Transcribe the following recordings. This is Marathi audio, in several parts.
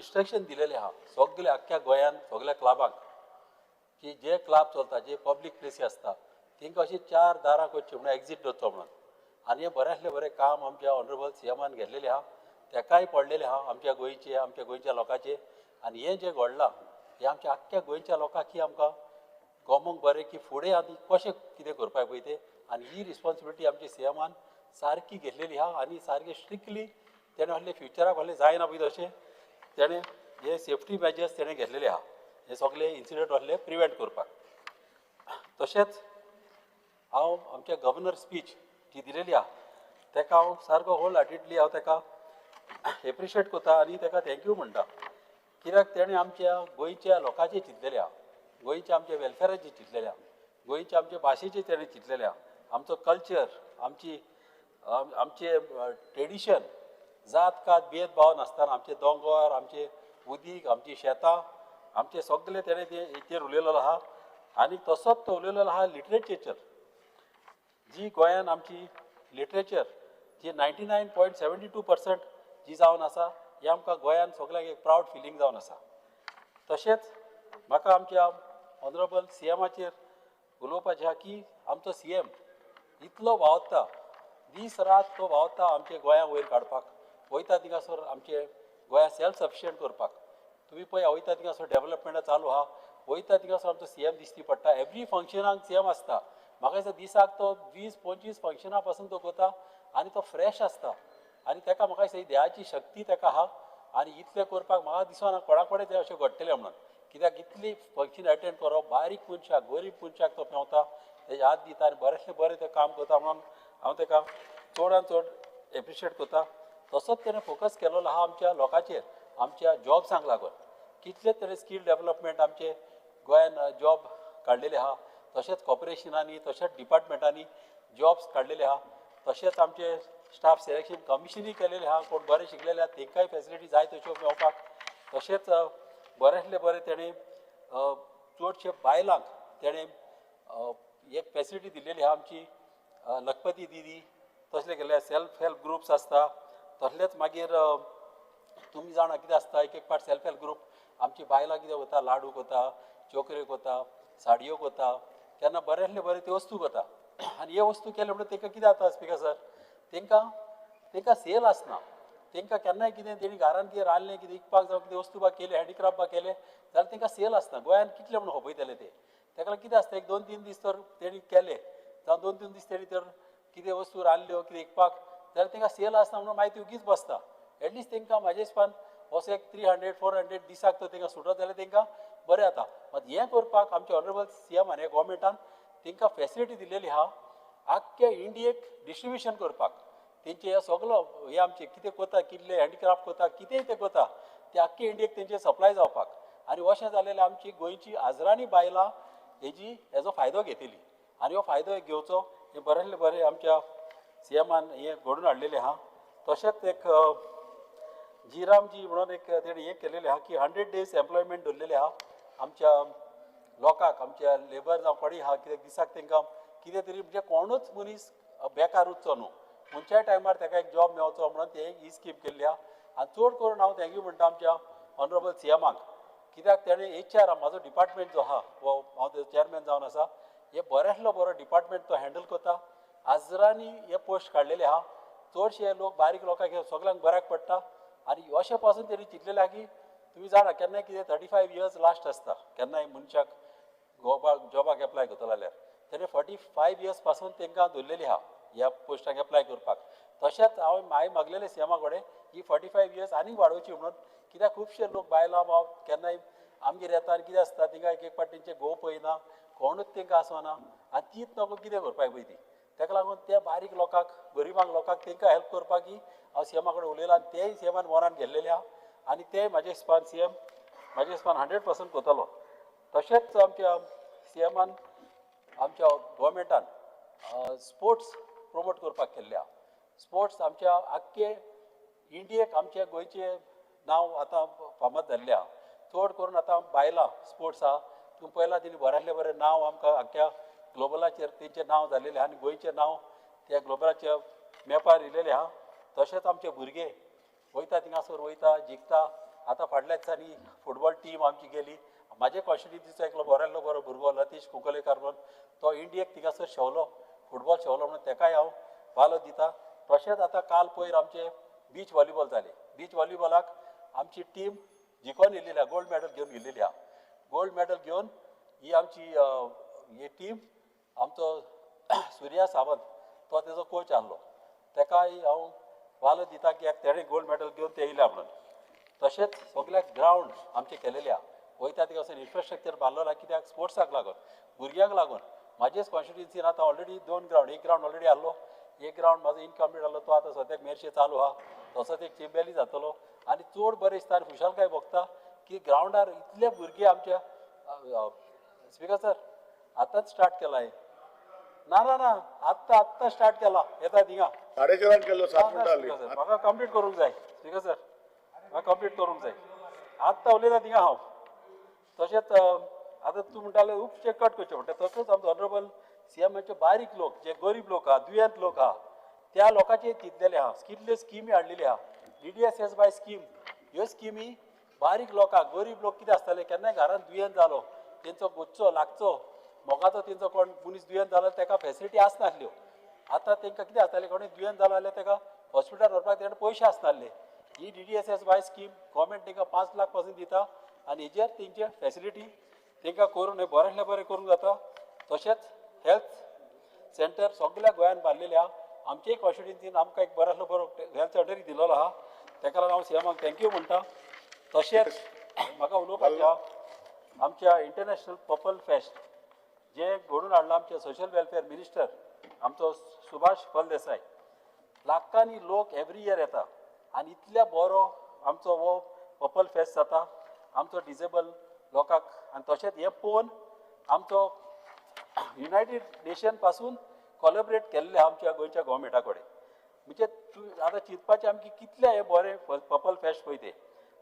इन्स्ट्रक्शन दिलेले आहा सगळे अख्ख्या गोंयान सगळ्या क्लबांक की जे क्लब चलता जे पब्लीक प्लेसी आसता तांकां अशी 4 दारां करची म्हणून एक्झीट दवरचो म्हणून आनी हें बऱ्यांतलें बरें काम आमच्या ऑनरेबल सीएमान घेतलेलें आहा तेकाय पडलेलें आहा आमच्या गोंयच्या लोकांचे आनी हें जें घडलां हें आमच्या आख्ख्या गोंयच्या लोकांक आमकां गोमूंक बरें की फुडें आनी कशें कितें करपाक पळय तें आनी ही रिस्पॉन्सिबिलिटी आमच्या सीएमान सारकी घेतलेली आहा आनी सारकी स्ट्रिक्टली तेणें असलें फ्युचराक असलें जायना पळय तशें तेणें हे सेफ्टी मेजर्स तेणें घेतलेले आहा हे सगळे इन्सिडंट असले प्रिवेंट करपाक तशेंच हांव आमच्या गव्हर्नर स्पीच जी दिलेली आहा तेका हांव सारको होल हार्टेडली हांव तेका एप्रिशिएट करता आनी तेका थँक्यू म्हणटा कित्याक तेणें आमच्या गोंयच्या लोकांचें चिंतलेलें आहा गोंयच्या आमच्या वेलफेराचें चिंतलेलें आहा गोंयच्या आमच्या भाशेचें तेणें चिंतलेलें आहा आमचो कल्चर आमचे ट्रेडिशन जात कात भेदभाव नासतना आमचे दोंगर आमचे उदीक आमची शेतां आमचे सगळे तेणें हेचेर उलयलेलो आहा आनी तसोच तो उलयलेलो आहा लिटरेचर जी गोंयान आमची लिटरेचर जी 99.72% जी जावन आसा ही आमकां गोंयान सगळ्यांक एक प्रावड फिलींग जावन आसा तशेंच म्हाका आमच्या ऑनरेबल सीएमाचेर उलोवपाचें आहा की आमचो सीएम इतलो वावरता दीस रात तो वावरता आमचे गोंया वयर काडपाक वयता थिंगासर आमचे गोंया सेल्फ सफिशियंट करपाक तुमी पळय वयता थिंगासर डेवलपमेंट चालू आहा वयता थिंगासर आमचो सीएम दिसती पडटा एवरी फंक्शनाक सीएम आसता म्हाका दिसता दिसाक तो 20-25 फंक्शनां पासून तो करता आनी तो फ्रेश आसता आनी तेका म्हाका दिसता ही देवाची शक्ती तेका आहा आनी इतलें करपाक म्हाका दिसना कोणा कडेन तें अशें घडटलें म्हणून कित्याक इतली फंक्शन अटेंड करप बारीक मनशाक गरीब मनशाक तो पेंवता तेजे हात दिता आनी बरेंतलें बरें तें काम करता म्हणून हांव तेका चडान चड एप्रिशिएट करता तसोच तेणें फोकस केलेलो आहा आमच्या लोकांचेर आमच्या जॉब्सांक लागून कितलें तरेन स्कील डेवलपमेंट आमचे गोंयान जॉब काडलेले आहा तशेंच कॉर्पोरेशनांनी तशेंच डिपार्टमेंटांनी जॉब्स काडलेले आहा तशेंच आमचे स्टाफ सिलेक्शन कमिशनूय केलेले आहा कोण बरें शिकलेले आहा तांकांय फेसिलिटी जाय तश्यो मेळपाक तशेंच बरेंतलें बरें तेणें चडशे बायलांक तेणें एक फेसिलिटी दिल्लेली आहा आमची लखपती दिदी तसले केले सेल्फ हेल्प ग्रुप्स आसता तसलेच मागीर तुमी जाणा कितें आसता एक पाट सेल्फ हेल्प ग्रुप आमची बायलां कितें करता लाडू करता चोकऱ्यो करता साडयो करता केन्ना बरेंतले बरें त्यो वस्तू करता आनी हे वस्तू केले म्हणून तांकां कितें जाता स्पिकर सर तांकां सेल आसना तांकां केन्नाय कितें तेणी घरान कितें रांदलें कितें विकपाक जावं कितें वस्तू बाग केले हँडीक्राफ्ट बाग केले जाल्यार तांकां सेल आसना गोंयान कितले म्हणून खपयतले ते ताका कितें आसता एक 2-3 दीस तर तेणी केले जावं 2-3 दीस तेणी तर कितें वस्तू रांदल्यो कितें विकपाक जाल्यार तांकां सेल आसना म्हणून मागीर ती उगीच बसता एटलिस्ट तांकां म्हाजे हिसपान असो एक 300-400 दिसाक तर तांकां सुटत जाल्यार तांकां बरें जाता मात हें करपाक आमच्या ऑनरेबल सीएम आनी गोवोरमेंटान तांकां फेसिलिटी दिल्लेली आहा आख्ख्या इंडियेक डिस्ट्रिब्युशन करपाक तेंचे हे सगळो हे आमचे कितें करता कितले हँडीक्राफ्ट करता कितेंय ते करता ते आख्खे इंडियेक तेंचे सप्लाय जावपाक आनी अशें जालेलें आमची गोंयची आजराणी बायलां हेजो फायदो घेतली आनी हो फायदो घेवचो हें बरेंतलें बरें आमच्या सीएमान हें घडून हाडलेलें आहा तशेंच एक जीरामजी म्हणून एक तेणें हें केलेलें आहा की 100 days एम्प्लॉयमेंट दवरलेलें आहा आमच्या लोकांक आमच्या लेबर जावं कोणी आहा कित्याक दिसाक तांकां कितें तरी म्हणजे कोणूच मनीस बेकार उरचो न्हू खंयच्याय टायमार ताका एक जॉब मेळचो म्हणून ते ही स्कीम केल्ली आहा आनी चड करून हांव थँक्यू म्हणटा आमच्या ऑनरेबल सीएमाक कित्याक तेणें HR म्हाजो डिपार्टमेंट जो आहा वो हांव तेजो चेअरमॅन जावन आसा हे बरेंतलो बरो डिपार्टमेंट तो हँडल करता आजरांनी हे पोस्ट काडलेले आहा चडशे लोक बारीक लोकांक हे सगळ्यांक बऱ्याक पडटा आनी अशें पासून तेणी चिंतलेलें आहा की तुमी जाणा केन्नाय कितें 35 years लास्ट आसता केन्नाय मनशाक जॉबाक एप्लाय करतलो जाल्यार तेणें 45 years पासून तांकां दवरलेली आहा ह्या पोस्टाक एप्लाय करपाक तशेंच हांवें मागलेलें सीएमा कडेन ही 45 years आनीक वाडोवची म्हणून कित्याक खुबशे लोक बायलां बाब केन्नाय आमगेर येता आनी कितें आसता तिंगा एक पाट तेंचे घोव पळयना कोणूच तांकां आसना आनी तीच नको कितें करपाक पळय ती ताका लागून त्या बारीक लोकांक गरिबांक लोकांक तांकां हेल्प करपाक हांव सीएमा कडेन उलयलां आनी तेय सीएमान मनान घेतलेले आहा आनी ते म्हाजे हिसपान सीएम म्हाजे हिसपान 100% करतलो तशेंच आमच्या सीएमान आमच्या गोवोरमेंटान स्पोर्ट्स प्रमोट करपाक केल्ले आहा स्पोर्ट्स आमच्या आख्खे इंडियेक आमच्या गोंयचें नांव आतां फामाद जाल्लें आहा चड करून आतां बायलां स्पोर्ट्स आहा तुमी पळयलां तेणी बऱ्यांतलें बरें नांव आमकां आख्ख्या ग्लोबलाचेर तेंचें नांव जाल्लेलें आहा आनी गोंयचें नांव त्या ग्लोबलाच्या मॅपार येयलेलें आहा तशेंच आमचे भुरगे वयता थिंगासर वयता जिखता आतां फाटल्या दिसांनी फुटबॉल टीम आमची गेली. म्हाजे कॉन्स्टिट्युन्सीचो एकलो बरो भुरगो लतीश कुंकलेकर म्हणून तो इंडियेक थिंगासर शेवलो फुटबॉल शेवलो म्हणून तेकाय हांव वालो दिता. तशेंच आतां काल पयर आमचे बीच व्हॉलीबॉल जाले. बीच व्हॉलीबॉलाक आमची टीम जिखून येयलेली आहा, गोल्ड मॅडल घेवन येयलेली आहा. गोल्ड मॅडल घेवन ही आमची ही टीम आमचो सुर्या सावंत तो तेजो कोच आहलो तेकाय हांव वालो दिता कित्याक तेणें गोल्ड मॅडल घेवन ते येयल्या म्हणून. तशेंच सगळ्याक ग्रावंड आमचे केलेले आहा. वयता थिंगा वचून इन्फ्रास्ट्रक्चर बांदलो आहा कित्याक स्पोर्ट्साक लागून भुरग्यांक लागून. म्हाजेच कॉन्स्टिट्युन्सीन आतां ऑलरेडी 2 ग्रावंड, एक ग्रावंड ऑलरेडी आहलो, एक ग्रावंड म्हाजो इनकम्प्लीट आहलो तो आतां सद्याक मेरशे चालू आहा. तसोच एक चिंबेली जातलो आनी चड बरें दिसता आनी खुशालकाय भोगता की ग्रावंडार इतले भुरगे आमच्या स्पिकर सर आतांच स्टार्ट केला हे. ना ना ना आत्ता स्टार्ट केला येता थिंगा 4:30 केलो 7 मिनटां जाली. म्हाका कंप्लीट करूंक जाय स्पिकर सर, म्हाका कंप्लीट करूंक जाय. आत्तां उलयता थिंगा हांव. तशेंच आतां तूं म्हणटाले उपचे कट करचे पडटा. तसोच आमचो ऑनरेबल सीएमाचे बारीक लोक जे गरीब लोक आहा, दुयेंत लोक आहा त्या लोकांचेर चिंतलेले आहा. कितल्यो स्किमी हाडलेली आहा. DDSS स्कीम ह्यो स्किमी बारीक लोकांक गरीब लोक कितें आसताले केन्नाय घरांत दुयेंत जालो तेंचो गोचचो लागचो मोगाचो तेंचो कोण मनीस दुयेंत जालो ताका फेसिलिटी आसनासल्यो. आतां तांकां कितें आसतालें कोणूय दुयेंत जालो जाल्यार ताका हॉस्पिटलांत व्हरपाक तेणे पयशे आसनासले. ही DDSS स्कीम गव्हर्मेंट तांकां 5 लाख पासून दिता आनी हेजेर तेंचे फेसिलिटी तांकां करून बरेंतलें बरें करूंक जाता. तशेंच हेल्थ सेंटर सगळ्या गोंयांत बांदलेले आहा. आमचेय कॉन्स्टिट्युन्सीन आमकां एक बरेंतलो बरो हेल्थ सेंटरूय दिलेलो आहा. ताका लागून हांव सीएमाक थँक्यू म्हणटा. तशेंच म्हाका उलोवपाचें आहा आमच्या इंटरनॅशनल पर्पल फेस्ट जे घडोवन हाडला आमचे सोशल वेलफेअर मिनिस्टर आमचो सुभाष फळदेसाय. लाखांनी लोक एवरी इयर येता आनी इतल्या बरो आमचो हो पर्पल फेस्ट जाता आमचो डिसेबल लोकांक. आनी तशेंच हें पळोवन आमचो युनायटेड नेशन पासून कोलॅबरेट केल्ले आमच्या गोंयच्या गव्हर्मेंटा कडेन. म्हणजे आतां चिंतपाचें आमचे कितले हे बरें पर्पल फेस्ट पळय ते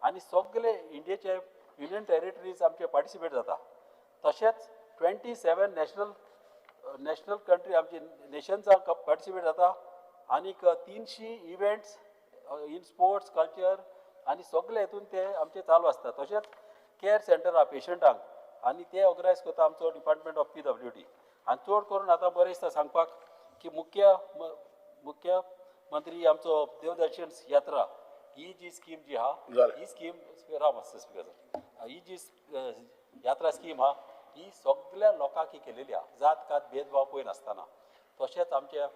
आनी सगळे इंडियेचे युनियन टेरिटरीज आमचे पार्टिसिपेट जाता. तशेंच 27 नॅशनल कंट्री आमचे नेशन्सांक पार्टिसिपेट जाता आनीक 300 इव्हेंट्स इन स्पोर्ट्स कल्चर आनी सगळे हितून ते आमचे चालू आसता. तशेंच केअर सेंटर आहा पेशंटांक आनी ते ऑर्गनायज करता आमचो डिपार्टमेंट ऑफ PWD. आनी चड करून आतां बरें दिसता सांगपाक की मुख्य मंत्री आमचो देवदर्शन यात्रा ही जी स्कीम जी आहा ही स्कीम राम स्पिकर ही जी यात्रा स्कीम आहा ही सगळ्या लोकांक ही केलेली आहा जात कात भेदभाव पळय नासतना. तशेंच आमच्या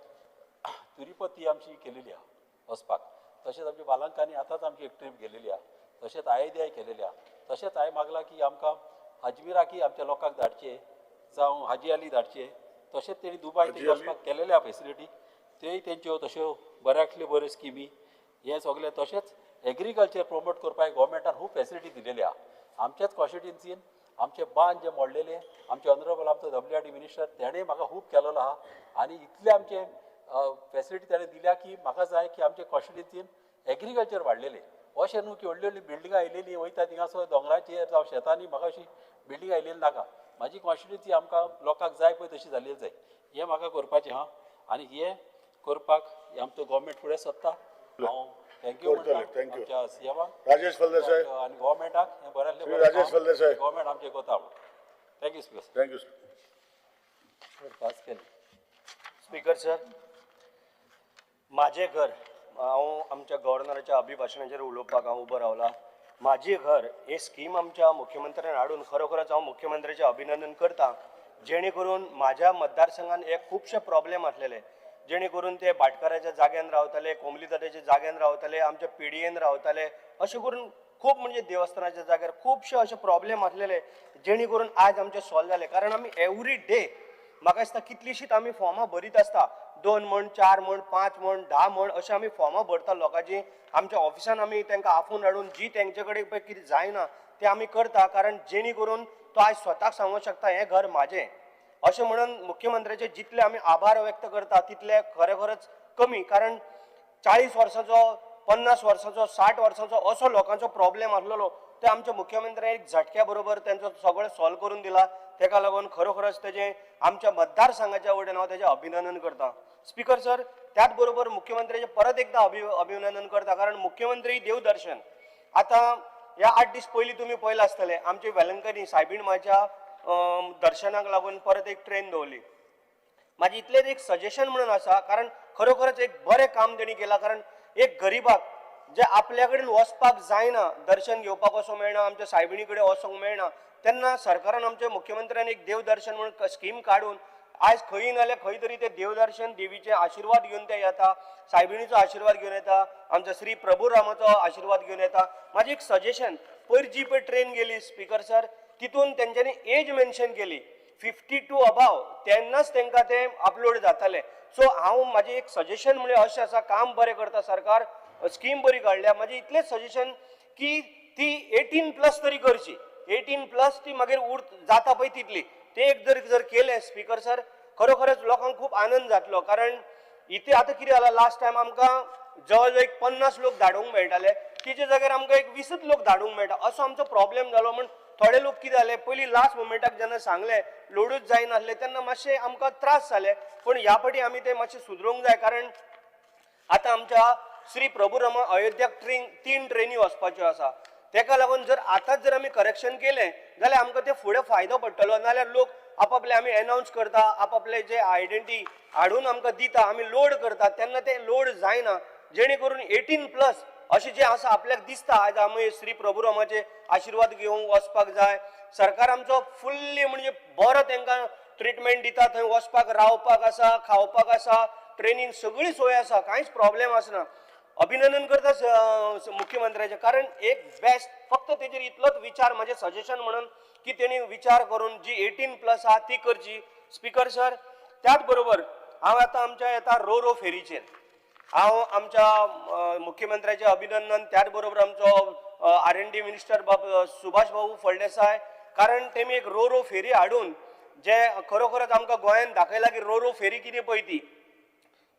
तिरुपती आमची केलेली आहा वचपाक. तशेंच आमच्या बालंकांनी आतांच आमची एक ट्रीप गेलेली आहा. तशेंच IIDI केलेली आहा. तशेंच हांवें मागलां की आमकां अजमेराकी आमच्या लोकांक धाडचे जावं हाजी अली धाडचे. तशेंच तेणी दुबाय ते वचपाक केलेले आहा फेसिलिटी त्योय तेंच्यो तश्यो बऱ्यांतल्यो बऱ्यो स्किमी हे सगळे. तशेंच एग्रीकल्चर प्रमोट करपाक गोवोरमेंटान खूब फेसिलिटी दिलेली आहा. आमच्याच कॉन्स्टिट्युन्सीन आमचे बांद जे मोडलेले आमचे ऑनरेबल आमचो WRD मिनिस्टर तेणें म्हाका खूब केलेलो आहा आनी इतले आमचे फेसिलिटी तेणें दिल्या की म्हाका जाय की आमचे कॉन्स्टिट्युन्सीन एग्रीकल्चर वाडलेले. अशें न्हू की व्हडली व्हडली बिल्डिंगां आयलेली वयता थिंगासर दोंगराचेर जावं शेतांनी म्हाका अशी बिल्डिंग आयलेली नाका. म्हाजी कॉन्स्टिट्युन्सी आमकां लोकांक जाय पळय तशी जाल्ली जाय. हें म्हाका करपाचें आहा आनी हें करपाक आमचो गव्हर्मेंट फुडें सरता. हांव थँक्यू आमच्या सीएमाक राजेश फळदेसाय आनी गव्हर्मेंटाक हें बरें राजेश फळदेसाय गव्हर्मेंट आमचें कोता. Thank you speaker. थँक्यू पास केलें स्पीकर सर, माझे घर हांव आमच्या गव्हर्नराच्या अभिभाशणाचेर उलोवपाक हांव उबो रावला. माझे घर हे स्कीम आमच्या मुख्यमंत्र्यान हाडून खरोखरच हांव मुख्यमंत्र्याचें अभिनंदन करता. जेणे करून म्हाज्या मतदारसंघान हे खुबशे प्रॉब्लेम आसलेले जेणे करून ते भाटकाराच्या जाग्यान रावताले, कोंबलीतड्याच्या जाग्यान रावताले, आमच्या पिडयेन रावताले, अशें करून खूब म्हणजे देवस्थानाच्या जाग्यार खुबशे अशे प्रॉब्लेम आसलेले जेणे करून आज आमचे सॉल्व जाले. कारण आमी एवरी डे म्हाका दिसता कितलीशींच आमी फॉर्मां भरीत आसता. 2 म्हण 4 म्हण 5 म्हण 10 म्हण अशें आमी फॉर्मां भरता लोकांची. आमच्या ऑफिसान आमी तांकां आफून हाडून जी तेंचे कडेन पळय कितें जायना तें आमी करता. कारण जेणे करून तो आज स्वताक सांगूंक शकता हें घर म्हाजें अशें म्हणून मुख्यमंत्र्याचे जितले आमी आभार व्यक्त करता तितले खरेखरच कमी. कारण 40 वर्सांचो 50 वर्सांचो 60 वर्सांचो असो लोकांचो प्रॉब्लेम आसलेलो ते आमच्या मुख्यमंत्र्यान एक झटक्या बरोबर तेंचो सगळें सॉल्व करून दिला. ताका लागून खरोखरच तेजें आमच्या मतदारसंघाच्या वटेन हांव तेजें अभिनंदन करता. स्पीकर सर, त्याच बरोबर मुख्यमंत्र्याचें परत एकदा अभिनंदन करता. कारण मुख्यमंत्री देवदर्शन आतां ह्या 8 दीस पयलीं तुमी पळयलां आसतलें आमचे वेलंकनी सायबीण माच्या दर्शनाक लागून परत एक ट्रेन दवरली. माझे इतलेच एक सजेशन म्हणून आसा, कारण खरोखरच एक बरें काम तेणी केलां. कारण एक गरीबाक जे आपल्या कडेन वचपाक जायना, दर्शन घेवपाक वचोंक मेळना, आमच्या सायबिणी कडेन वचोंक मेळना, तेन्ना सरकारान आमच्या मुख्यमंत्र्यान एक देवदर्शन म्हणून स्कीम काडून आयज खंय नाल्यार खंय तरी ते देवदर्शन देवीचे आशिर्वाद घेवन ते येता, सायबिणीचो आशिर्वाद घेवन येता, आमच्या श्री प्रभू रामाचो आशिर्वाद घेवन येता. म्हाजें एक सजेशन, पयर जी पळय ट्रेन गेली स्पीकर सर, तितून तेंच्यांनी एज मेन्शन केली 52 अबाव, तेन्नाच तांकां ते अपलोड जाताले. सो हांव म्हाजें एक सजेशन म्हणजे अशें आसा, काम बरें करता सरकार, स्कीम बरी काडल्या. म्हाजें इतलेंच सजेशन की ती 18+ तरी करची. 18+ ती मागीर जाता पळय तितली, ते एक जर केलें स्पीकर सर, खरोखरच लोकांक खूब आनंद जातलो. कारण इथे आतां कितें जालां, लास्ट टायम आमकां जवळ जवळ एक 50 लोक धाडूंक मेळटाले, तिचे जाग्यार आमकां एक 20 लोक धाडूंक मेळटा. असो आमचो प्रॉब्लेम जालो. म्हण थोडे लोक कितें जाले, पयलीं लास्ट मोमेंटाक जेन्ना सांगलें लोडूच जायनासलें तेन्ना मातशें आमकां त्रास जाले. पण ह्या फाटी आमी ते मातशें सुदरूंक जाय. कारण आतां आमच्या श्री प्रभू रामा अयोध्याक 3 ट्रेनी वचपाच्यो आसा. तेका लागून जर आतांच जर आमी करेक्शन केलें जाल्यार आमकां ते फुडें फायदो पडटलो. नाल्यार लोक आपापले आमी अनाउन्स करता, आपापले जे आयडेंटिटी हाडून आमकां दिता, आमी लोड करतात, तेन्ना ते लोड जायना. जेणे करून 18+ अशें जें आसा आपल्याक दिसता आयज आमी श्री प्रभू रामाचे आशिर्वाद घेवंक वचपाक जाय. सरकार आमचो फुल्ली म्हणजे बरो तांकां ट्रिटमेंट दिता. थंय वचपाक रावपाक आसा, खावपाक आसा, ट्रेनीन सगळी सोय आसा, कांयच प्रॉब्लेम आसना. अभिनंदन करता मुख्यमंत्र्याचे. कारण एक बेस्ट फक्त तेजेर इतलोच विचार, म्हजें सजेशन म्हणून की तेणी विचार करून जी 18+ आहा ती करची स्पीकर सर. त्याच बरोबर हांव आतां आमच्या येता रो फेरीचेर हांव आमच्या मुख्यमंत्र्याचे अभिनंदन, त्याच बरोबर आमचो R&D मिनिस्टर सुभाष भाऊ फळदेसाय, कारण तेमी एक रो फेरी हाडून जे खरोखरच आमकां गोंयान दाखयला की रो फेरी कितें पळय ती.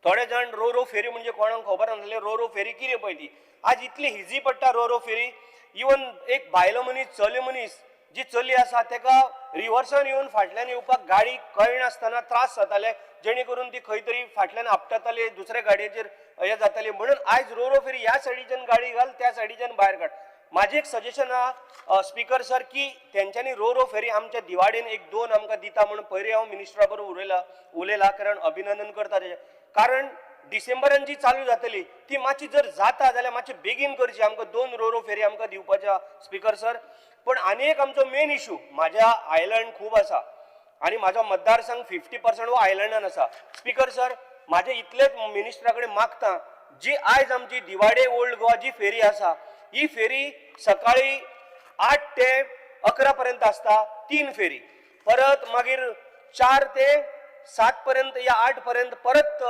थोडे जाण रो फेरी म्हणजे कोणाक खबर नासलें रो फेरी कितें पळय ती. आज इतली इजी पडटा रो फेरी. इवन एक बायलो मनीस, चले मनीस जी चली आसा तेका रिवर्सान येवन फाटल्यान येवपाक गाडी कळनासतना त्रास जाताले, जेणे करून ती खंय तरी फाटल्यान आपटाताली, दुसऱ्या गाडयेचेर हे जाताली. म्हणून आयज रो फेरी ह्या सायडीच्यान गाडी घाल, त्या सायडीच्यान भायर काड. माझे एक सजेशन आहा स्पीकर सर की तेंच्यांनी रो फेरी आमच्या दिवाडेन 1-2 आमकां दिता म्हणून पयलीं हांव मिनिस्टरा बरोबर उलयला. कारण अभिनंदन करता तेजें. कारण डिसेंबरान जी चालू जातली ती मातशी जर जाता जाल्यार मातशी बेगीन करची. आमकां 2 रो फेरी आमकां दिवपाच्या स्पीकर सर. पण आनी एक आमचो मेन इशू, म्हाज्या आयलंड खूब आसा आनी म्हाजो मतदारसंघ 50% हो आयलंडान आसा स्पीकर सर. म्हाजे इतलेच मिनिस्टरा कडेन मागता, जी आयज आमची दिवाडे ओल्ड गोवा जी फेरी आसा, ही फेरी सकाळी 8 ते 11 पर्यंत आसता 3 फेरी, परत मागीर 4 ते 7 पर्यंत या 8 पर्यंत परत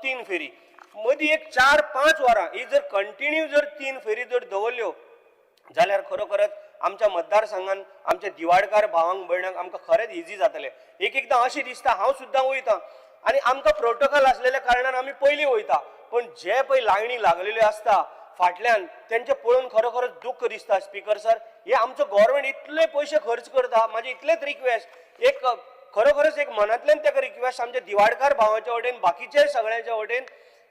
3 फेरी, मदीं एक 4-5 वरां ही जर कंटिन्यू जर 3 फेरी जर दवरल्यो जाल्यार खरोखरच आमच्या मतदारसंघान आमच्या दिवाडकार भावांक भयणांक आमकां खरेंच इजी जातलें. एकदां अशें दिसता हांव सुद्दां वयतां आनी आमकां प्रोटोकॉल आसलेल्या कारणान आमी पयलीं वयता, पण जे पळय लायनी लागलेल्यो आसता फाटल्यान तेंचे पळोवन खरोखरच दुख्ख दिसता स्पीकर सर. हे आमचो गव्हर्नमेंट इतले पयशे खर्च करता. म्हाजे इतलेच रिक्वेस्ट, एक खरोखरच एक मनांतल्यान ताका रिक्वेस्ट आमच्या दिवाडकार भावाच्या वटेन, बाकीचे सगळ्यांच्या वटेन,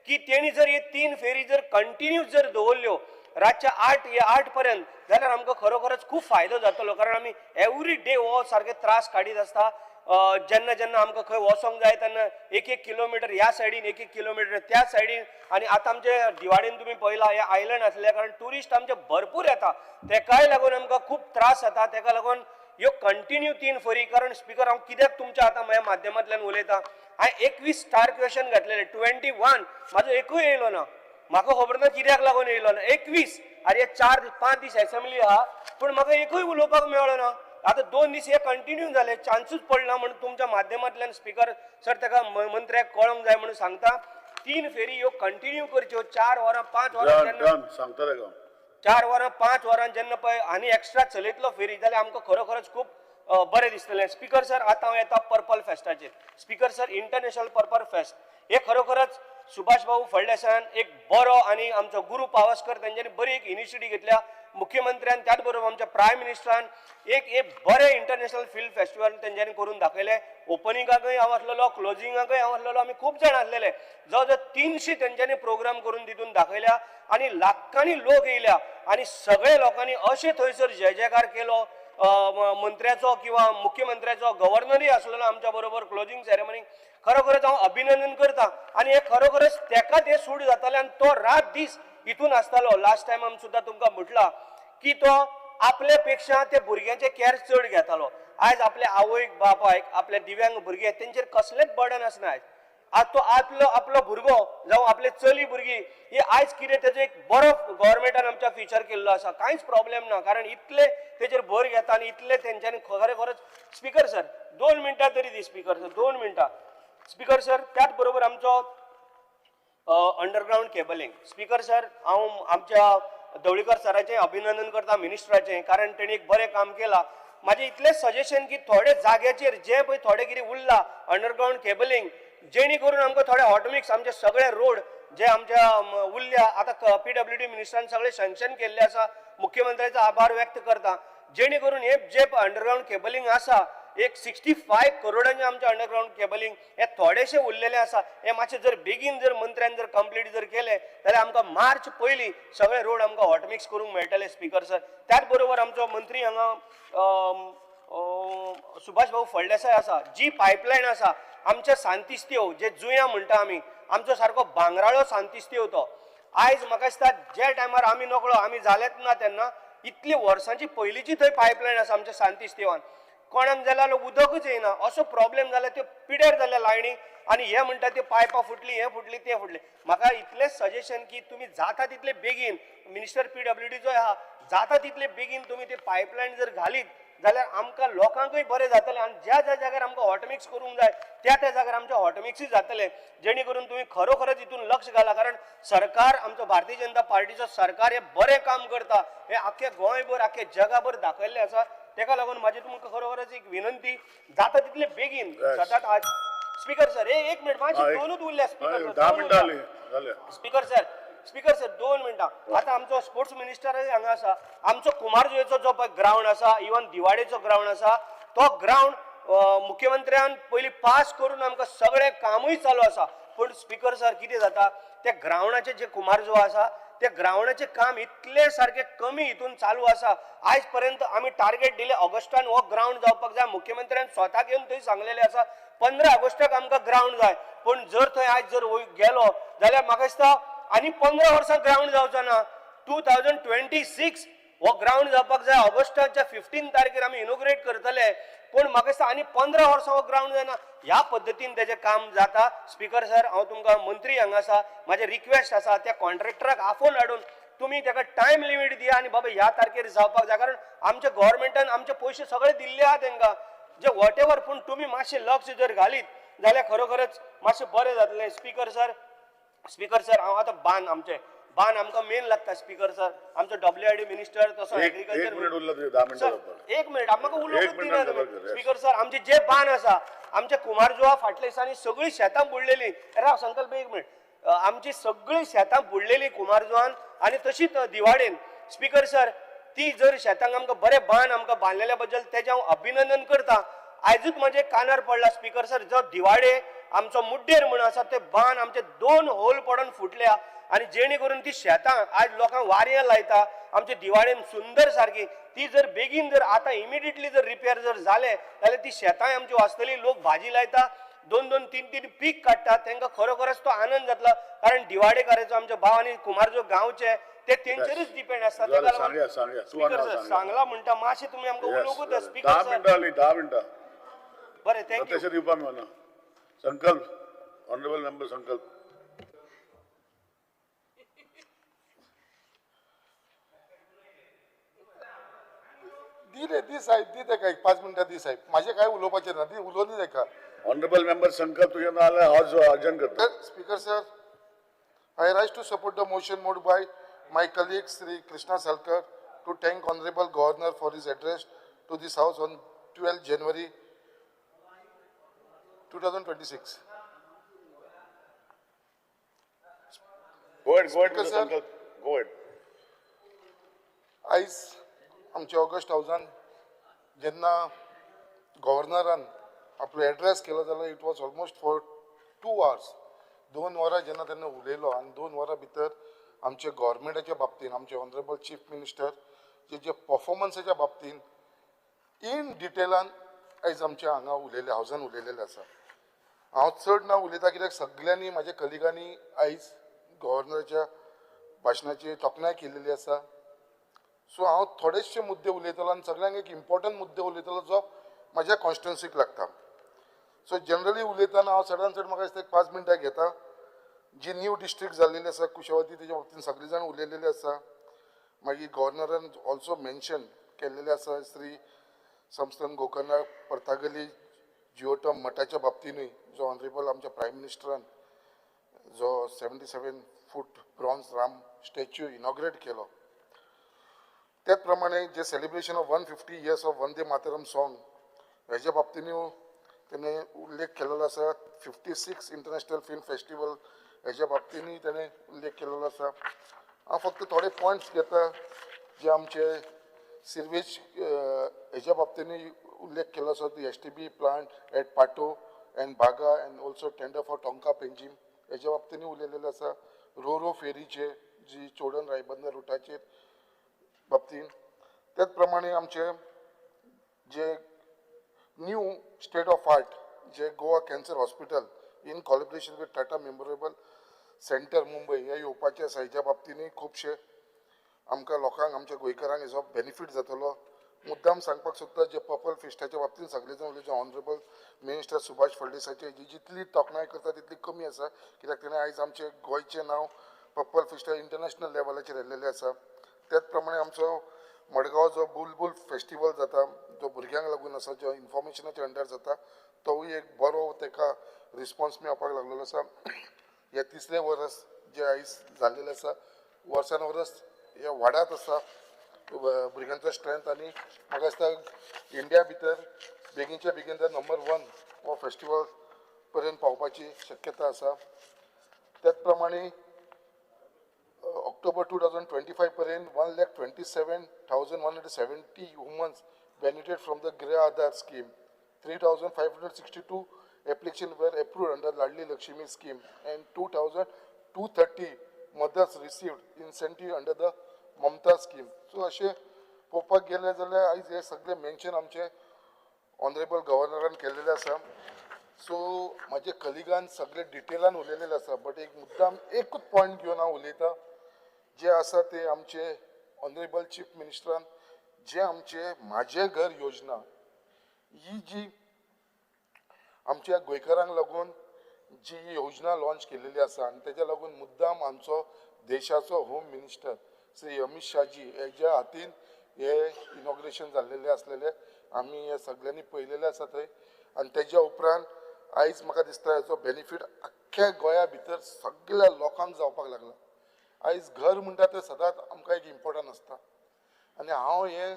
की तेणी जर हे 3 फेरी जर कंटिन्यू जर दवरल्यो रातच्या 8 पर्यंत जाल्यार आमकां खरोखरच खूब फायदो जातलो. कारण आमी एवरी डे हो सारके त्रास काडीत आसता. जेन्ना जेन्ना आमकां खंय वचोंक जाय तेन्ना 1-1 किलोमिटर ह्या सायडीन, 1-1 किलोमिटर त्या सायडीन. आनी आतां आमचे दिवाडेन तुमी पळयला हे आयलंड आसल्या कारण ट्युरिस्ट आमचे भरपूर येता, तेकाय लागून आमकां खूब त्रास जाता. तेका लागून ह्यो कंटिन्यू 3 फेरी. कारण स्पीकर हांव कित्याक तुमच्या आतां ह्या माध्यमांतल्यान उलयतां, हांवें 21 स्टार क्वेश्चन घातलेले, 21 म्हाजो एकूय येयलो ना. म्हाका खबर ना कित्याक लागून येयलो ना. 21 अरे 4-5 दीस असेंब्ली आहा पूण म्हाका एकूय उलोवपाक मेळ्ळो ना. आतां 2 दीस हे कंटिन्यू जाले, चान्सूच पडना. म्हणून तुमच्या माध्यमांतल्यान स्पीकर सर ताका मंत्र्याक कळोंक जाय म्हणून सांगता, 3 फेरी ह्यो कंटिन्यू करच्यो. 4 वरां 5 वरां सांगता तेका 4 वरां 5 वरां जेन्ना पळय आनी एक्स्ट्रा चलयतलो फेरी जाल्यार आमकां खरोखरच खूब बरें दिसतलें स्पीकर सर. आतां हांव येता पर्पल फेस्टाचेर speaker sir. International purple fest हे खरोखरच सुभाष भाऊ फळदेसायान एक बरो आनी आमचो गुरू पावसकर तेंच्यांनी बरी एक इनिशिएटीव घेतल्या. मुख्यमंत्र्यान त्याच बरोबर आमच्या प्रायम मिनिस्टरान एक बरें इंटरनॅशनल फिल्म फेस्टिवल तेंच्यांनी करून दाखयलें. ओपनिंगाकय हांव आसलेलो, क्लोजिंगाकय हांव आसलेलो. आमी खूब जाण आसलेले. जवळ 300 तेंच्यांनी प्रोग्राम करून तितून दाखयल्या आनी लाखांनी लोक येयल्या आनी सगळे लोकांनी अशें थंयसर जय जयकार केलो. मंत्र्याचो किंवा मुख्यमंत्र्याचो, गव्हर्नरय आसलेलो आमच्या बरोबर क्लोजिंग सेरेमनीक. खरोखरच हांव अभिनंदन करता आनी हे खरोखरच तेका ते सूट जाताले आनी तो रात दीस हितून आसतालो. लास्ट टायम आमी सुद्दां तुमकां म्हटलां की तो आपल्या पेक्षा ते भुरग्यांचे कॅर चड घेतालो. आयज आपल्या आवयक बापायक आपल्या दिव्यांग भुरगे तेंचेर कसलेंच बर्डन आसना. आज तो आपलो भुरगो जावं आपले चली भुरगीं ही आयज कितें तेजो एक बरो गव्हर्मेंटान आमच्या फिचर केल्लो आसा. कांयच प्रॉब्लेम ना, कारण इतले तेजेर भर घेता आनी इतले तेंच्यांनी खरेखरच. स्पीकर सर 2 मिनटां तरी दी. स्पीकर सर 2 मिनटां. स्पीकर सर त्याच बरोबर आमचो अंडरग्राउंड केबलिंग. स्पीकर सर हांव आमच्या ढवळीकर सराचें अभिनंदन करता, मिनिस्टराचें, कारण तेणी एक बरें काम केलां. म्हाजें इतलेंच सजेशन की थोडे जाग्याचेर जे पळय थोडे कितें उरलां अंडरग्राउंड केबलिंग, जेणे करून आमकां थोडे हॉटमिक्स आमचे सगळे रोड जे आमच्या उरल्या आतां PWD मिनिस्टरान सगळे सँक्शन केल्ले आसा. मुख्यमंत्र्याचो आभार व्यक्त करता. जेणे करून हे जे अंडरग्राउंड केबलिंग आसा एक 65 करोडांचे आमचे अंडरग्राउंड केबलिंग हे थोडेशे उरलेले आसा. हे मातशे जर बेगीन जर मंत्र्यान जर कंप्लीट जर केले जाल्यार आमकां मार्च पयलीं सगळे रोड आमकां हॉटमिक्स करूंक मेळटले. स्पीकर सर त्याच बरोबर आमचो मंत्री हांगा सुभाष भाऊ फळदेसाय आसा. जी पायपलायन आसा आमच्या सांतिस्तेव जे जुंया म्हणटा आमी, आमचो सारको भांगराळो सांतिस्तेव तो. आयज म्हाका दिसता ज्या टायमार आमी नकळो आमी जालेत ना तेन्ना इतली वर्सांची पयलींची थंय पायपलायन आसा आमच्या सांतिस्तेवान. कोणाक जाल्यार उदकच येयना असो प्रॉब्लेम जाला. त्यो पिड्यार जाल्या लायणी आनी हे म्हणटा ते पायपां फुटली, हे फुटली, ते फुटले. म्हाका इतलेंच सजेशन की तुमी जाता तितले बेगीन मिनिस्टर PWD जो आहा जाता तितले बेगीन तुमी ते पायपलायन जर घालीत जाल्यार आमकां लोकांकय बरें जातलें आनी ज्या ज्या जाग्यार आमकां हॉटमिक्स करूंक जाय त्या जाग्यार आमचे हॉटमिक्सय जातले. जेणे करून तुमी खरोखरच हितून लक्ष घाला, कारण सरकार आमचो भारतीय जनता पार्टीचो सरकार हे बरें काम करता हे आख्या गोंयभर आख्या जगाभर दाखयल्लें आसा. तेका लागून म्हाजी तुमकां खरोखरच एक विनंती, जाता तितले बेगीन सदांच आज. स्पीकर सर एक मिनिट माझी 2च उरल्या. स्पीकर सर स्पीकर सर 2 मिनटां. आता आमचो स्पोर्ट्स मिनिस्टर हांगा आसा. आमचो कुमारजुंवेचो जो पळय ग्राउंड आसा, इवन दिवाडेचो ग्राउंड आसा, तो ग्राउंड मुख्यमंत्र्यान पयलीं पास करून आमकां सगळें कामूय चालू आसा. पूण स्पीकर सर कितें जाता त्या ग्राउंडाचे जे कुमारजुंव आसा त्या ग्राउंडाचे काम इतले सारखे कमी हितून चालू आसा. आयज पर्यंत आमी टार्गेट दिले ऑगस्टान हो ग्राउंड जावपाक जाय. मुख्यमंत्र्यान स्वताक येवन थंय सांगलेले आसा 15 ऑगस्टाक आमकां ग्राउंड जाय. पूण जर थंय आयज जर गेलो जाल्यार म्हाका दिसता आनी 15 वर्सां ग्राउंड जावचो ना. 2026 हो ग्राउंड जावपाक जाय. ऑगस्टाच्या 15 तारखेर आमी इनॉग्रेट करतले. पूण म्हाका दिसता आनी 15 वर्सां हो ग्राउंड जायना. ह्या पद्दतीन तेजें काम जाता. स्पीकर सर हांव तुमकां मंत्री हांगा आसा म्हाजें रिक्वेस्ट आसा त्या कॉन्ट्रॅक्टराक आफोवन हाडून तुम्ही ताका टायम लिमीट दिया आनी बाबा ह्या तारखेर जावपाक जाय. कारण आमच्या गव्हर्मेंटान आमचे पयशे सगळे दिल्ले आहा तांकां जे वॉट एवर. पूण तुमी मातशें लक्ष जर घालीत जाल्यार खरोखरच मातशें बरें जातलें. स्पीकर सर हांव आतां बान आमकां मेन लागता. स्पीकर सर आमचो WID मिनिस्टर तसो एग्रीकल्चर. एक मिनिट म्हाका उलोवंक दिना. स्पीकर सर आमचे जे बान आसा आमच्या कुमारजुंवा फाटल्या दिसांनी सगळीं शेतां बुडलेलीं. राव संकल्प एक मिनिट. आमची सगळीं शेतां बुडलेलीं कुमारजुंवान आनी तशीच दिवाडेन. स्पीकर सर ती जर शेतांक आमकां बरें बान आमकां बांदलेल्या बद्दल तेजें हांव अभिनंदन करता. आयजूच म्हाजे कानार पडला स्पीकर सर जो दिवाडे आमचो मुड्डेर म्हणून आसा ते बान आमचे 2 होल पडून फुटल्या आनी जेणे करून ती शेतां आज लोकांक वाऱ्या लायता. आमचे दिवाडेन सुंदर सारकी ती जर बेगीन जर आतां इमिडिएटली जर रिपेर जर जाले जाल्यार ती शेतांय आमची वाचतली. लोक भाजी लायता 2-2, 3-3 पीक काडटात तांकां खरोखरच तो आनंद जातलो. कारण दिवाडेकाराचो आमचे भाव आनी कुमारजुंव गांवचे ते तेंचेरूच डिपेंड आसता. सांगला म्हणटा मातशें तुमी आमकां उलोवंकूच द्या. स्पीकर सर 10 मिनटां बरें थँक्यू. संकल्प ऑनरेबल मेंबर संकल्प. दी साहेब दी ताका 5 मिनटां दी साहेब. माझे काय उलोवपाचें ना. दी उलोवनी ताका. ऑनरेबल मेंबर संकल्प तुझे नाल हाऊस अर्जन करता. Speaker sir I rise to support the motion moved by my colleague Sri Krishna Salkar to thank Honorable Governor for his address to this House on 12 January 2026. Go ahead, Speaker, sir. Sankalp. Go ahead. आयज आमच्या ऑगस्ट हावजान जेन्ना गव्हर्नरान आपलो एड्रेस केलो जाल्यार it was almost for 2 hours 2 वरां जेन्ना तेन्ना उलयलो आनी 2 वरां भितर आमचे गव्हर्मेंटाच्या बाबतीन आमचे ऑनरेबल चीफ मिनिस्टर जे परफॉर्मन्साच्या बाबतीन इन डिटेलान आयज आमच्या हांगा उलयले हावजान उलयलेले आसा. हांव चड ना उलयता कित्याक सगळ्यांनी म्हाज्या कलिगांनी आयज गव्हर्नराच्या भाशणाची तोखणाय केलेली आसा. सो हांव थोडेशे मुद्दे उलयतलो आनी सगळ्यांक एक इम्पॉर्टंट मुद्दे उलयतलो जो म्हाज्या कॉन्स्टिट्युन्सीक लागता. सो जनरली उलयतना हांव चडांत चड म्हाका दिसता 5 मिनटां घेता. जी न्यू डिस्ट्रिक्ट जाल्लेली आसा कुशावती तेच्या बाबतीन सगळीं जाण उलयलेले आसा. मागीर गव्हर्नरान ऑल्सो मेन्शन केल्लेले आसा श्री संस्थान गोकर्ण पर्तागली जिओटम मठाच्या बाबतीनूय जो ऑनरेबल आमच्या प्रायम मिनिस्टरान जो 77 फूट ब्रॉन्झ राम स्टॅच्यू इनॉग्रेट केलो. त्याच प्रमाणे जे celebration of 150 years of Vande Mataram song हेच्या बाबतीनूय तेणे उल्लेख केलेलो आसा. 56 इंटरनॅशनल फिल्म फेस्टिवल हेच्या बाबतीनूय तेणे उल्लेख केलेलो आसा. हांव फक्त थोडे पॉयंट्स घेता जे आमचे सिर्वेज हेच्या बाबतीनूय उल्लेख केलो आसा. The STB plant at Patto and Baga and also tender for Tonca Panjim हेच्या बाबतीनूय उलयलेले आसा. रो फेरीचे जी चोडन रायबंदर रुटाचेर बाबतीन. त्याच प्रमाणे आमचे जे न्यू स्टेट ऑफ आर्ट जे Goa cancer hospital in collaboration with Tata memorable centre Mumbai हे येवपाचे आसा. हेच्या बाबतीनूय खुबशे आमकां लोकांक आमच्या गोंयकारांक हेजो बेनिफीट जातलो. मुद्दाम सांगपाक सोदता जे पर्पल फिस्टाच्या बाबतीन सगळे जाण उलयचे ऑनरेबल मिनिस्टर सुभाष फळदेसायचे जी जितली तोखणाय करता तितली कमी आसा कित्याक तेणें आयज आमचे गोंयचें नांव पर्पल फिस्टा इंटरनॅशनल लेवलाचेर येल्लेलें आसा. त्याच प्रमाणे आमचो मडगांव जो बुलबुल फेस्टिवल जाता जो भुरग्यांक लागून आसा जो इन्फॉर्मेशनाच्या अंडर जाता तोवूय एक बरो तेका रिस्पॉन्स मेळपाक लागलेलो आसा. हे 3रे वर्स जे आयज जाल्लेलें आसा वर्सान वर्स हे वाडत आसा भुरग्यांचो स्ट्रेंथ आनी म्हाका दिसता इंडिया भितर बेगीनच्या बेगीन नंबर 1 हो फेस्टिवल पर्यंत पावपाची शक्यता आसा. त्याच प्रमाणे ऑक्टोबर 2025 पर्यंत 1,27,170 women's benefited from the Grey Aadhar scheme. 3,562 applications were approved under Ladli Lakshmi scheme and 2,230 mothers received incentive under the Mamta scheme. So अशे पळोवपाक गेले जाल्यार आयज हे सगळे मेन्शन आमचे ऑनरेबल गव्हर्नरान केल्लेले आसा. सो म्हाजे कलिगान सगळे डिटेलान उलयलेले आसा. बट एक मुद्दाम एकूच पॉयंट घेवन हांव उलयतां जे आसा ते आमचे ऑनरेबल चीफ मिनिस्टरान जे आमचे माझे घर योजना ही जी आमच्या गोंयकारांक लागून जी योजना लॉन्च केलेली आसा आनी तेज्या लागून मुद्दाम आमचो देशाचो होम मिनिस्टर श्री अमित शाहजी हेज्या हातीन हे इनॉग्रेशन जाल्लेले आसलेले आमी हे सगळ्यांनी पळयलेले आसा थंय. आनी तेज्या उपरांत आयज म्हाका दिसता हेचो बेनिफीट आख्ख्या गोंया भितर सगळ्या लोकांक जावपाक लागला. आयज घर म्हणटा तें सदांच आमकां एक इम्पॉर्टंट आसता आनी हांव हे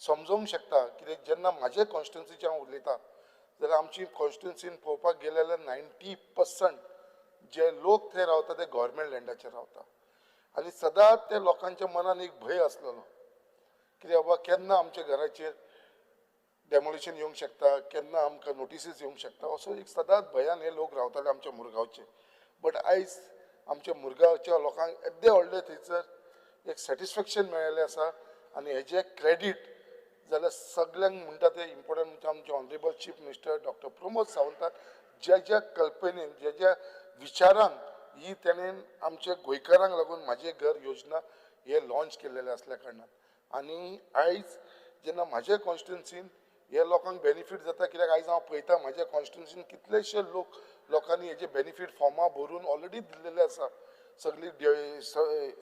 समजूंक शकता कित्याक जेन्ना म्हाजे कॉन्स्टिट्युन्सीचे हांव उलयतां जाल्यार आमची कॉन्स्टिट्युन्सीन पळोवपाक गेले जाल्यार 90% जे लोक थंय रावता ते गव्हर्मेंट लँडाचेर रावता आनी सदांच त्या लोकांच्या मनान एक भंय आसलेलो कित्याक बाबा केन्ना आमच्या घराचेर डेमोलिशन येवंक शकता केन्ना आमकां नोटिसीस येवंक शकता असो एक सदांच भंयान हे लोक रावताले आमच्या मुरगांवचे. बट आयज आमच्या मुरगांवच्या लोकांक येद्दे व्हडले थंयसर एक सॅटिस्फॅक्शन मेळिल्लें आसा आनी हेजें क्रेडीट जाल्यार सगळ्यांक म्हणटा ते इम्पॉर्टंट म्हणजे आमचे honourable chief minister doctor Pramod सावंतान ज्या कल्पनेन ज्या विचारान ही तेणेन आमच्या गोंयकारांक लागून म्हाजे घर योजना हे लॉन्च केल्लेले असल्या कारणान आनी आयज जेन्ना म्हाज्या कॉन्स्टिट्युन्सीन हे लोकांक बेनिफीट जाता कित्याक आयज हांव पळयता म्हाज्या कॉन्स्टिट्युन्सीन कितलेशे लोकांनी हेजे बेनिफीट फॉर्मां भरून ऑलरेडी दिल्लेले आसा सगळी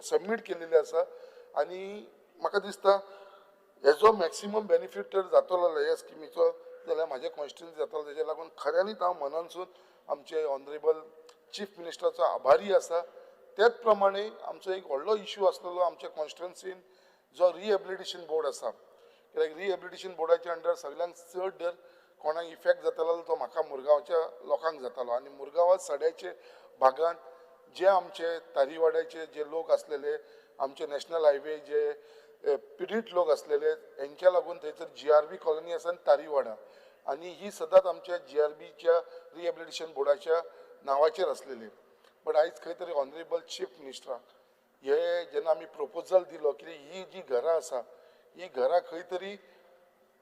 सबमीट केलेली आसा आनी म्हाका दिसता हेजो मॅक्सिमम बेनिफीट तर जातलो ह्या स्किमीचो जाल्यार म्हाजे कॉन्स्टिट्युन्सी जातलो तेज्या लागून खऱ्यांनीच हांव मनानसून आमचे ऑनरेबल चीफ मिनिस्टराचो आभारी आसा. त्याच प्रमाणे आमचो एक व्हडलो इश्यू आसलेलो आमच्या कॉन्स्टिट्युन्सीन जो रिहेबिलिटेशन बोर्ड आसा कित्याक रिहेबिलिटेशन बोर्डाच्या अंडर सगळ्यांत चड दर कोणाक इफेक्ट जातालो तो म्हाका मुरगांवच्या लोकांक जातालो आनी मुरगांवां सड्याचे भागांत जे आमचे तारीवाड्याचे जे लोक आसलेले आमचे नॅशनल हायवे जे पिडीत लोक असलेले यांच्या लागून थंयसर GRB कॉलनी आसा आनी तारीवाडा आणि ही सदांच आमच्या GRBच्या रिहॅबिलिटेशन बोर्डाच्या नावाचेर असलेली. बट आयज खंय तरी ऑनरेबल चीफ मिनिस्टराक हे जेन्ना आमी प्रपोजल दिलो की ही जी घरां आसा ही घरां खंय तरी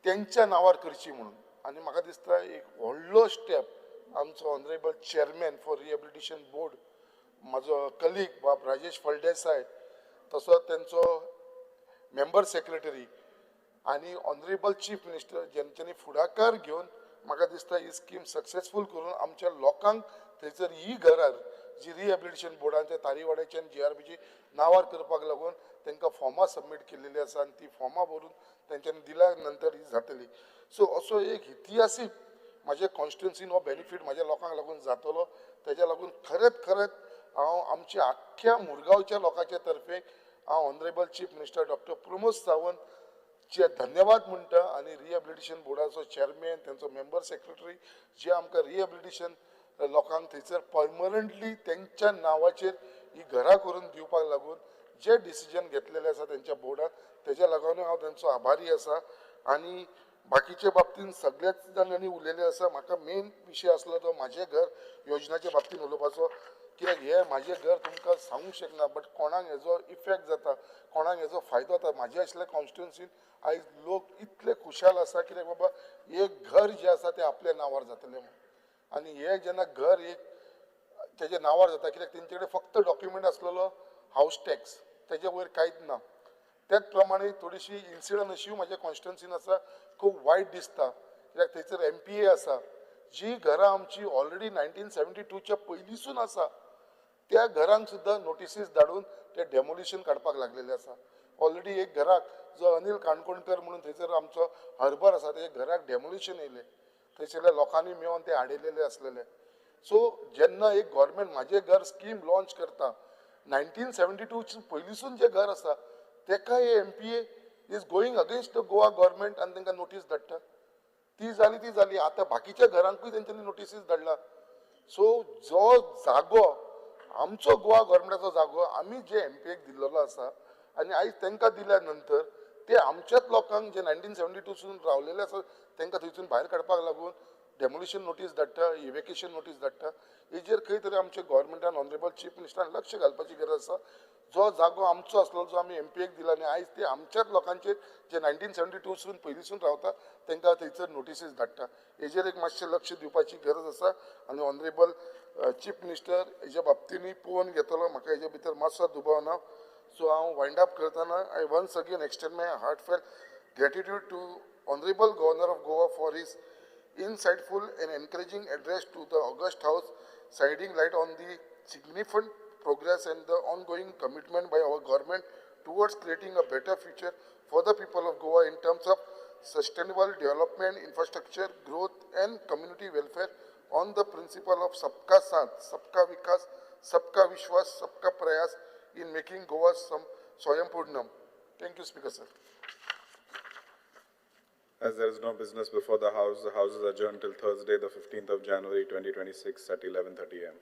त्यांच्या नावार करची म्हणून, आणि म्हाका दिसता एक व्हडलो स्टेप आमचो honourable chairman for rehabilitation board म्हाजो कलीग बाब राजेश फळदेसाय, तसोच त्यांचो मेंबर सेक्रेटरी आणि ऑनरेबल चीफ मिनिस्टर जेंच्यांनी फुडाकार घेवन म्हाका दिसता ही स्कीम सक्सेसफूल करून आमच्या लोकांक थंयसर ही घरां जी रिहॅबिलिटेशन बोर्डाच्या तारीवाड्याच्या आनी GRBची नावार करपाक लागून तांकां फॉर्मां सबमीट केल्लेली आसा आनी ती फॉर्मां भरून तेंच्यांनी दिल्या नंतर ही जातली. सो असो एक इतिहासीक म्हाज्या कॉन्स्टिट्युन्सीन हो बेनिफीट म्हाज्या लोकांक लागून जातलो. तेज्या लागून खरेंच हांव आमच्या आख्ख्या मुरगांवच्या लोकांच्या तर्फे हांव honourable chief minister doctor Pramod Sawant चे धन्यवाद म्हणटा आणि रिहॅबिलिटेशन बोर्डाचो चेअरमॅन त्यांचो मेंबर सेक्रेटरी जे आमकां रिहॅबिलिटेशन लोकांक थंयसर परमनंटली तेंच्या नांवाचेर ही घरां करून दिवपाक लागून जे डिसिजन घेतलेले आसा तेंच्या बोर्डान तेज्या लागून हांव तेंचो आभारी आसा. आणि बाकीच्या बाबतीन सगळ्याच जाणांनी उलयले आसा. म्हाका मेन विशय आसलो तो म्हाजें घर योजनाच्या बाबतीन उलोवपाचो, कित्याक हे म्हाजें घर तुमकां सांगूंक शकना, बट कोणाक हेजो इफेक्ट जाता, कोणाक हेजो फायदो जाता. म्हाज्या आशिल्ल्या कॉन्स्टिट्युन्सीन आयज लोक इतले खुशाल आसा कित्याक बाबा एक घर जे आसा ते आपल्या नांवार जातलें म्हणून. आणि हे जेन्ना घर एक तेजे नांवार जाता कित्याक तेंचे कडेन फक्त डॉक्युमेंट आसलेलो हाऊस टॅक्स, तेजे वयर कांयच ना. त्याच प्रमाणे थोडीशी इन्सिडंट अशी म्हाज्या कॉन्स्टिट्युन्सीन आसा, खूब वायट दिसता कित्याक थंयसर MPA आसा जी घरां आमची ऑलरेडी 1972च्या पयलींसून आसा, त्या घरांक सुद्दां नोटिसीस धाडून ते डेमोलिशन काडपाक लागलेले आसा. ऑलरेडी एक घराक जो अनिल काणकोणकर म्हणून थंयसर आमचो हर्बर आसा तेच्या घराक डेमोलिशन येयलें, थंयसरल्या लोकांनी मेळोन ते हाडिल्ले असलेले. सो जेन्ना एक गव्हर्मेंट म्हाजें घर स्कीम लॉन्च करता 1972 पयलींसून जे घर आसा तेका हे MPA is going against the Goa government आनी तांकां नोटीस धाडटा. ती जाली आतां बाकीच्या घरांकूय तेंच्यांनी नोटिसीस धाडला. सो जो जागो आमचो गोवा गव्हर्मेंटाचो जागो आमी जे MPAक दिल्लो आसा आनी आयज तांकां दिल्या नंतर ते आमच्याच लोकांक जे 1972सून रावलेले आसा तांकां थंयसून भायर काडपाक लागून डेमोलिशन नोटीस धाडटा, इव्हॅक्युएशन नोटीस धाडटा. हेजेर खंय तरी आमच्या गव्हर्मेंटान ऑनरेबल चीफ मिनिस्टरान लक्ष घालपाची गरज आसा. जो जागो आमचो आसलो जो आमी MPAक दिला आनी आयज ते आमच्याच लोकांचेर जे 1972सून पयलींसून रावता तांकां थंयसर नोटिसीस धाडटा. हेजेर एक मातशें लक्ष दिवपाची गरज आसा आनी ऑनरेबल चीफ मिनिस्टर हेज्या बाबतींनी पळोवन घेतलो. म्हाका हेजे भितर मातसो दुबाव ना. सो हांव वायंड अप करतना I once again extend my heartfelt gratitude to honourable governor of Goa for his insightful and encouraging address to the August House, shining light on the significant progress and the ongoing commitment by our government towards creating a better future for the people of Goa in terms of sustainable development, infrastructure, growth and community welfare on the principle of Sabka Saath, Sabka Vikas, Sabka Vishwas, Sabka Prayas in making Goa Swayamburnam. Thank you, Speaker Sir. As there is no business before the House is adjourned till Thursday, the 15th of January, 2026 at 11:30 a.m.